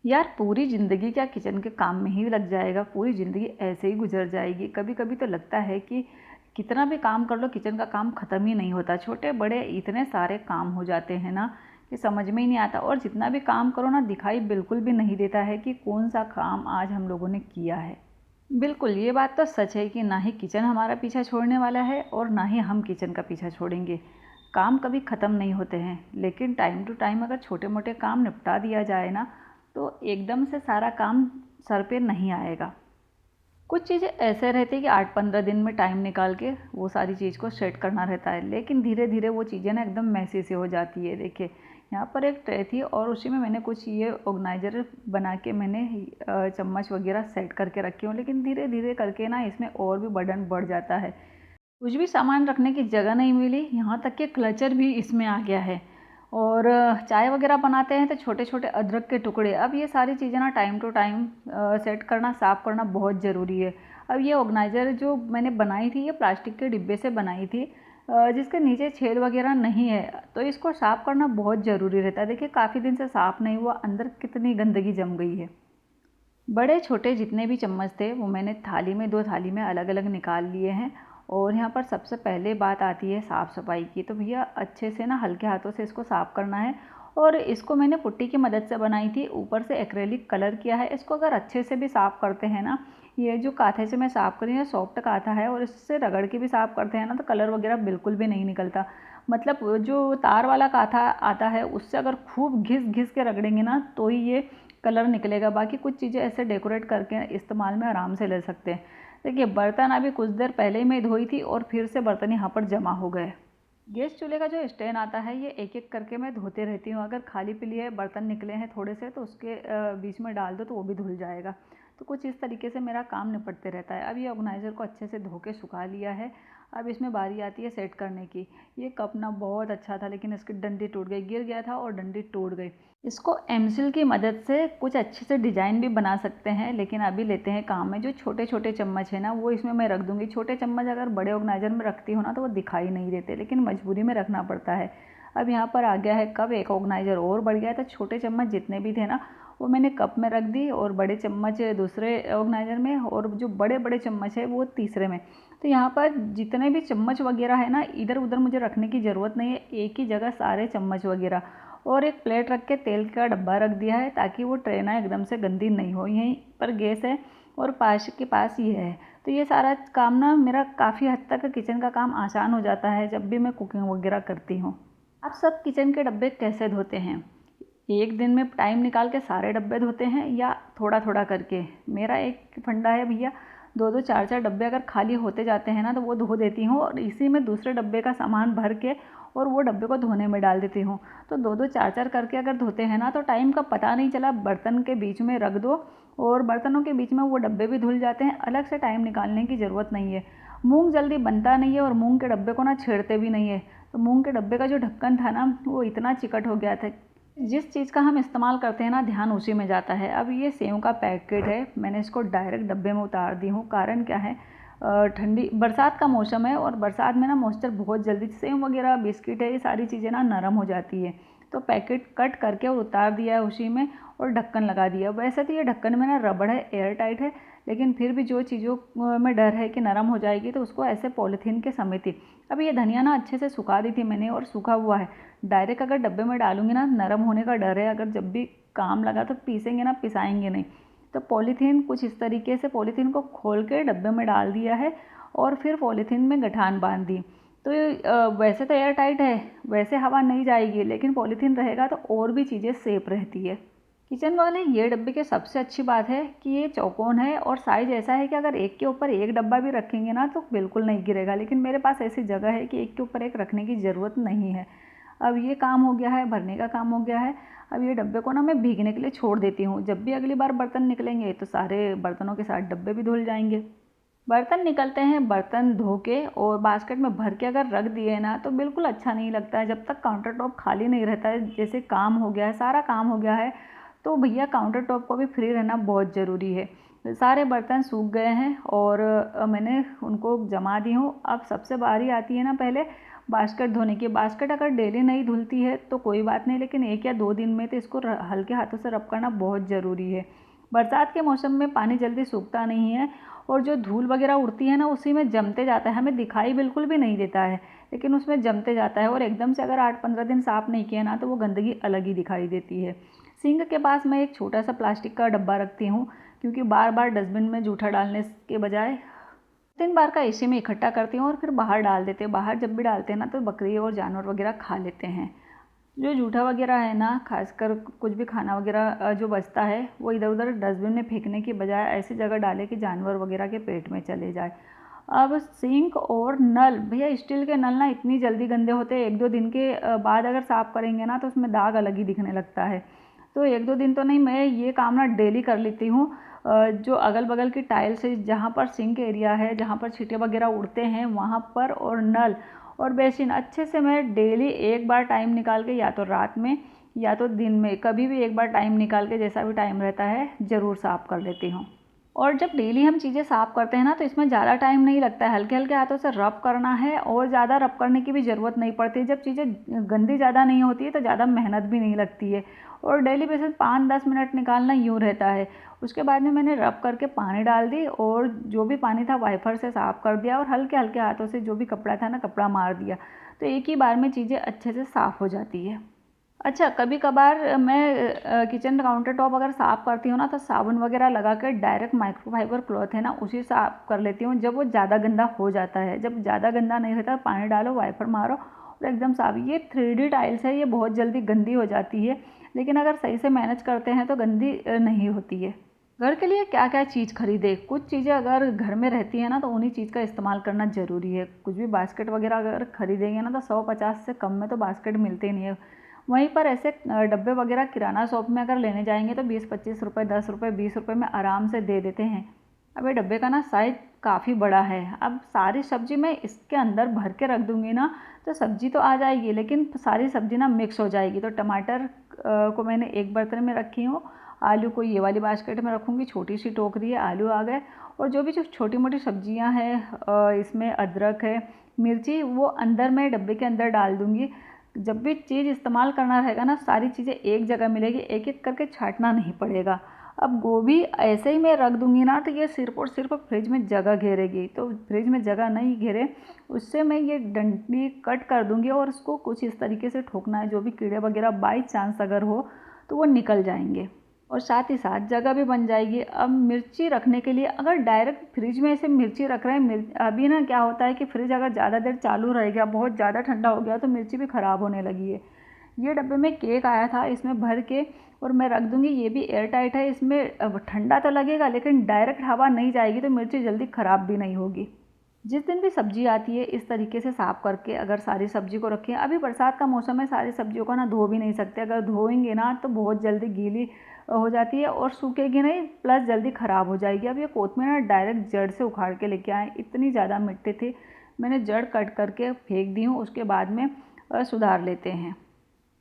यार पूरी ज़िंदगी क्या किचन के काम में ही लग जाएगा, पूरी ज़िंदगी ऐसे ही गुजर जाएगी। कभी कभी तो लगता है कि कितना भी काम कर लो किचन का काम ख़त्म ही नहीं होता। छोटे बड़े इतने सारे काम हो जाते हैं ना कि समझ में ही नहीं आता, और जितना भी काम करो ना दिखाई बिल्कुल भी नहीं देता है कि कौन सा काम आज हम लोगों ने किया है। बिल्कुल, ये बात तो सच है कि ना ही किचन हमारा पीछा छोड़ने वाला है और ना ही हम किचन का पीछा छोड़ेंगे। काम कभी ख़त्म नहीं होते हैं, लेकिन टाइम टू टाइम अगर छोटे मोटे काम निपटा दिया जाए ना तो एकदम से सारा काम सर पे नहीं आएगा। कुछ चीज़ें ऐसे रहती है कि 8-15 दिन में टाइम निकाल के वो सारी चीज़ को सेट करना रहता है, लेकिन धीरे धीरे वो चीज़ें ना एकदम मैसी सी हो जाती है। देखिए, यहाँ पर एक ट्रे थी और उसी में मैंने कुछ ये ऑर्गेनाइजर बना के मैंने चम्मच वगैरह सेट करके रखी हूँ, लेकिन धीरे धीरे करके ना इसमें और भी बर्डन बढ़ जाता है। कुछ भी सामान रखने की जगह नहीं मिली, यहाँ तक कि क्लचर भी इसमें आ गया है। और चाय वगैरह बनाते हैं तो छोटे छोटे अदरक के टुकड़े, अब ये सारी चीज़ें ना टाइम टू टाइम सेट करना, साफ़ करना बहुत ज़रूरी है। अब ये ऑर्गेनाइज़र जो मैंने बनाई थी ये प्लास्टिक के डिब्बे से बनाई थी, जिसके नीचे छेद वगैरह नहीं है, तो इसको साफ़ करना बहुत ज़रूरी रहता है। देखिए काफ़ी दिन से साफ़ नहीं हुआ, अंदर कितनी गंदगी जम गई है। बड़े छोटे जितने भी चम्मच थे वो मैंने थाली में, 2 थाली में अलग अलग निकाल लिए हैं। और यहाँ पर सबसे पहले बात आती है साफ़ सफाई की, तो भैया अच्छे से ना हल्के हाथों से इसको साफ़ करना है। और इसको मैंने पुट्टी की मदद से बनाई थी, ऊपर से एक्रेलिक कलर किया है। इसको अगर अच्छे से भी साफ़ करते हैं ना, ये जो कांथे से मैं साफ़ करी है सॉफ्ट कांथा है, और इससे रगड़ के भी साफ़ करते हैं ना तो कलर वगैरह बिल्कुल भी नहीं निकलता। मतलब जो तार वाला कांथा आता है उससे अगर खूब घिस घिस के रगड़ेंगे ना तो ही ये कलर निकलेगा। बाकी कुछ चीज़ें ऐसे डेकोरेट करके इस्तेमाल में आराम से ले सकते हैं। देखिए बर्तन अभी कुछ देर पहले ही मैं धोई थी और फिर से बर्तन यहाँ पर जमा हो गए। गैस चूल्हे का जो स्टैंड आता है ये एक एक करके मैं धोते रहती हूँ। अगर खाली पीली है, बर्तन निकले हैं थोड़े से, तो उसके बीच में डाल दो तो वो भी धुल जाएगा। तो कुछ इस तरीके से मेरा काम निपटते रहता है। अब ये ऑर्गेनाइज़र को अच्छे से धो के सुखा लिया है। अब इसमें बारी आती है सेट करने की। ये कप ना बहुत अच्छा था, लेकिन इसकी डंडी टूट गई, गिर गया था और डंडी टूट गई। इसको एमसिल की मदद से कुछ अच्छे से डिज़ाइन भी बना सकते हैं, लेकिन अभी लेते हैं काम में। जो छोटे छोटे चम्मच है ना वो इसमें मैं रख दूँगी। छोटे चम्मच अगर बड़े ऑर्गेनाइज़र में रखती हूँ ना तो वो दिखाई नहीं देते, लेकिन मजबूरी में रखना पड़ता है। अब यहाँ पर आ गया है कप, एक ऑर्गेनाइज़र और बढ़ गया है, तो छोटे चम्मच जितने भी थे ना वो मैंने कप में रख दी और बड़े चम्मच दूसरे ऑर्गेनाइज़र में, और जो बड़े बड़े चम्मच है वो तीसरे में। तो यहाँ पर जितने भी चम्मच वगैरह है ना इधर उधर मुझे रखने की ज़रूरत नहीं है, एक ही जगह सारे चम्मच वगैरह। और एक प्लेट रख के तेल का डब्बा रख दिया है ताकि वो ट्रे ना एकदम से गंदी नहीं हो। यहीं पर गैस है और पास के पास ये है, तो ये सारा काम ना मेरा काफ़ी हद तक किचन का काम आसान हो जाता है जब भी मैं कुकिंग वगैरह करती हूँ। आप सब किचन के डब्बे कैसे धोते हैं? एक दिन में टाइम निकाल के सारे डब्बे धोते हैं या थोड़ा थोड़ा करके? मेरा एक फंडा है भैया, दो दो चार चार डब्बे अगर खाली होते जाते हैं ना तो वो धो देती हूँ, और इसी में दूसरे डब्बे का सामान भर के और वो डब्बे को धोने में डाल देती हूँ। तो दो दो चार चार करके अगर धोते हैं ना तो टाइम का पता नहीं चला, बर्तन के बीच में रख दो और बर्तनों के बीच में वो डब्बे भी धुल जाते हैं, अलग से टाइम निकालने की ज़रूरत नहीं है। मूंग जल्दी बनता नहीं है और मूंग के डब्बे को ना छेड़ते भी नहीं है। तो मूंग के डब्बे का जो ढक्कन था ना वो इतना चिकट हो गया था, जिस चीज़ का हम इस्तेमाल करते हैं ना ध्यान उसी में जाता है। अब ये सेव का पैकेट है, मैंने इसको डायरेक्ट डब्बे में उतार दी हूँ। कारण क्या है, ठंडी बरसात का मौसम है और बरसात में ना मॉइस्चर बहुत जल्दी, सेव वगैरह बिस्किट है ये सारी चीज़ें ना नरम हो जाती है। तो पैकेट कट करके और उतार दिया है उसी में और ढक्कन लगा दिया। वैसे तो ये ढक्कन में ना रबड़ है, एयर टाइट है, लेकिन फिर भी जो चीज़ों में डर है कि नरम हो जाएगी तो उसको ऐसे पॉलीथीन के समेत ही। अब ये धनिया ना अच्छे से सुखा दी थी मैंने और सूखा हुआ है। डायरेक्ट अगर डब्बे में डालूंगी ना नरम होने का डर है, अगर जब भी काम लगा तो पीसेंगे ना, पिसाएंगे नहीं। तो पॉलीथीन कुछ इस तरीके से पॉलीथीन को खोल के डब्बे में डाल दिया है और फिर पॉलीथीन में गठान बांध दी। तो ये वैसे तो एयर टाइट है, वैसे हवा नहीं जाएगी, लेकिन पॉलीथीन रहेगा तो और भी चीज़ें सेफ रहती है। किचन वाले ये डब्बे की सबसे अच्छी बात है कि ये चौकोन है और साइज़ ऐसा है कि अगर एक के ऊपर एक डब्बा भी रखेंगे ना तो बिल्कुल नहीं गिरेगा, लेकिन मेरे पास ऐसी जगह है कि एक के ऊपर एक रखने की ज़रूरत नहीं है। अब ये काम हो गया है, भरने का काम हो गया है। अब ये डब्बे को ना मैं भीगने के लिए छोड़ देती हूँ, जब भी अगली बार बर्तन निकलेंगे तो सारे बर्तनों के साथ डब्बे भी धुल जाएंगे। बर्तन निकलते हैं, बर्तन धो के और बास्केट में भर के अगर रख दिए ना तो बिल्कुल अच्छा नहीं लगता है। जब तक काउंटर टॉप खाली नहीं रहता है, जैसे काम हो गया है, सारा काम हो गया है, तो भैया काउंटर टॉप को भी फ्री रहना बहुत ज़रूरी है। सारे बर्तन सूख गए हैं और मैंने उनको जमा दी हूँ। अब सबसे बारी आती है ना पहले बास्केट धोने की। बास्केट अगर डेली नहीं धुलती है तो कोई बात नहीं, लेकिन 1 या 2 दिन में तो इसको हल्के हाथों से रब करना बहुत ज़रूरी है। बरसात के मौसम में पानी जल्दी सूखता नहीं है और जो धूल वगैरह उड़ती है ना उसी में जमते जाता है, हमें दिखाई बिल्कुल भी नहीं देता है लेकिन उसमें जमते जाता है। और एकदम से अगर 8-15 दिन साफ़ नहीं किया ना तो वो गंदगी अलग ही दिखाई देती है। सिंक के पास मैं एक छोटा सा प्लास्टिक का डब्बा रखती हूँ, क्योंकि बार बार डस्टबिन में जूठा डालने के बजाय 3 बार का इसी में इकट्ठा करती हूँ और फिर बाहर डाल देते हैं। बाहर जब भी डालते हैं ना तो बकरी और जानवर वगैरह खा लेते हैं। जो जूठा वगैरह है ना, खासकर कुछ भी खाना वगैरह जो बचता है वो इधर उधर डस्टबिन में फेंकने की बजाय ऐसी जगह डालें कि जानवर वगैरह के पेट में चले जाए। अब सिंक और नल, भैया स्टील के नल ना इतनी जल्दी गंदे होते हैं, 1-2 दिन के बाद अगर साफ़ करेंगे ना तो उसमें दाग अलग ही दिखने लगता है। तो 1-2 दिन तो नहीं, मैं ये काम ना डेली कर लेती हूँ। जो अगल बगल की टाइल्स है, जहाँ पर सिंक एरिया है, जहाँ पर छींटे वगैरह उड़ते हैं वहाँ पर, और नल और बेसिन अच्छे से मैं डेली 1 बार टाइम निकाल के, या तो रात में या तो दिन में, कभी भी 1 बार टाइम निकाल के, जैसा भी टाइम रहता है ज़रूर साफ़ कर लेती हूँ। और जब डेली हम चीज़ें साफ़ करते हैं ना तो इसमें ज़्यादा टाइम नहीं लगता है, हल्के हल्के हाथों से रब करना है और ज़्यादा रब करने की भी ज़रूरत नहीं पड़ती। जब चीज़ें गंदी ज़्यादा नहीं होती है तो ज़्यादा मेहनत भी नहीं लगती है और डेली बेसिस 5-10 मिनट निकालना यूँ रहता है। उसके बाद में मैंने रब करके पानी डाल दी और जो भी पानी था वाइपर से साफ़ कर दिया और हल्के हल्के हाथों से जो भी कपड़ा था ना कपड़ा मार दिया, तो एक ही बार में चीज़ें अच्छे से साफ़ हो जाती है। अच्छा, कभी कभार मैं किचन काउंटर टॉप अगर साफ़ करती हूँ ना तो साबुन वगैरह लगा कर डायरेक्ट माइक्रोफाइबर क्लॉथ है ना उसी साफ़ कर लेती हूँ जब वो ज़्यादा गंदा हो जाता है। जब ज़्यादा गंदा नहीं रहता पानी डालो, वाइपर मारो और एकदम साफ़। ये 3D टाइल्स है, ये बहुत जल्दी गंदी हो जाती है, लेकिन अगर सही से मैनेज करते हैं तो गंदी नहीं होती है। घर के लिए क्या क्या चीज़ खरीदे, कुछ चीज़ें अगर घर में रहती है ना तो उन्हीं चीज़ का इस्तेमाल करना ज़रूरी है। कुछ भी बास्केट वगैरह अगर खरीदेंगे ना तो 150 से कम में तो बास्केट मिलते ही नहीं है। वहीं पर ऐसे डब्बे वगैरह किराना शॉप में अगर लेने जाएंगे तो 20-25 रुपये, 10 रुपये, 20 रुपये में आराम से दे देते हैं। अब ये डब्बे का ना साइज़ काफ़ी बड़ा है। अब सारी सब्ज़ी मैं इसके अंदर भर के रख दूँगी ना तो सब्ज़ी तो आ जाएगी, लेकिन सारी सब्ज़ी ना मिक्स हो जाएगी। तो टमाटर को मैंने एक बर्तन में रखी हूँ, आलू को ये वाली बास्केट में रखूँगी, छोटी सी टोकरी है, आलू आ गए, और जो भी जो छोटी मोटी सब्जियाँ हैं इसमें अदरक है, मिर्ची, वो अंदर मैं डब्बे के अंदर डाल दूँगी। जब भी चीज़ इस्तेमाल करना रहेगा ना सारी चीज़ें एक जगह मिलेगी, एक एक करके छांटना नहीं पड़ेगा। अब गोभी ऐसे ही मैं रख दूँगी ना तो ये सिर्फ और सिर्फ फ्रिज में जगह घेरेगी, तो फ्रिज में जगह नहीं घेरे उससे मैं ये डंडी कट कर दूँगी और उसको कुछ इस तरीके से ठोकना है, जो भी कीड़े वगैरह बाई चांस अगर हो तो वो निकल जाएंगे और साथ ही साथ जगह भी बन जाएगी। अब मिर्ची रखने के लिए अगर डायरेक्ट फ्रिज में ऐसे मिर्ची रख रहे हैं, अभी ना क्या होता है कि फ्रिज अगर ज़्यादा देर चालू रहेगा, बहुत ज़्यादा ठंडा हो गया तो मिर्ची भी ख़राब होने लगी है। ये डब्बे में केक आया था, इसमें भर के और मैं रख दूँगी। ये भी एयर टाइट है, इसमें अब ठंडा तो लगेगा लेकिन डायरेक्ट हवा नहीं जाएगी तो मिर्ची जल्दी ख़राब भी नहीं होगी। जिस दिन भी सब्ज़ी आती है इस तरीके से साफ़ करके अगर सारी सब्ज़ी को रखें। अभी बरसात का मौसम है, सारी सब्जियों को ना धो भी नहीं सकते, अगर धोएंगे ना तो बहुत जल्दी गीली हो जाती है और सूखेगी नहीं, प्लस जल्दी ख़राब हो जाएगी। अब ये कोतमीर ना डायरेक्ट जड़ से उखाड़ के लेके आए, इतनी ज़्यादा मिट्टी थी, मैंने जड़ कट करके फेंक दी हूँ, उसके बाद में सुधार लेते हैं।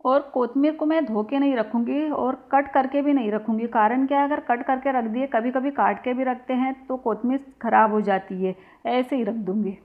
और कोतमीर को मैं धो के नहीं रखूँगी और कट करके भी नहीं रखूँगी। कारण क्या है, अगर कट करके रख दिए, कभी कभी काट के भी रखते हैं तो कोतमीर ख़राब हो जाती है, ऐसे ही रख दूँगी।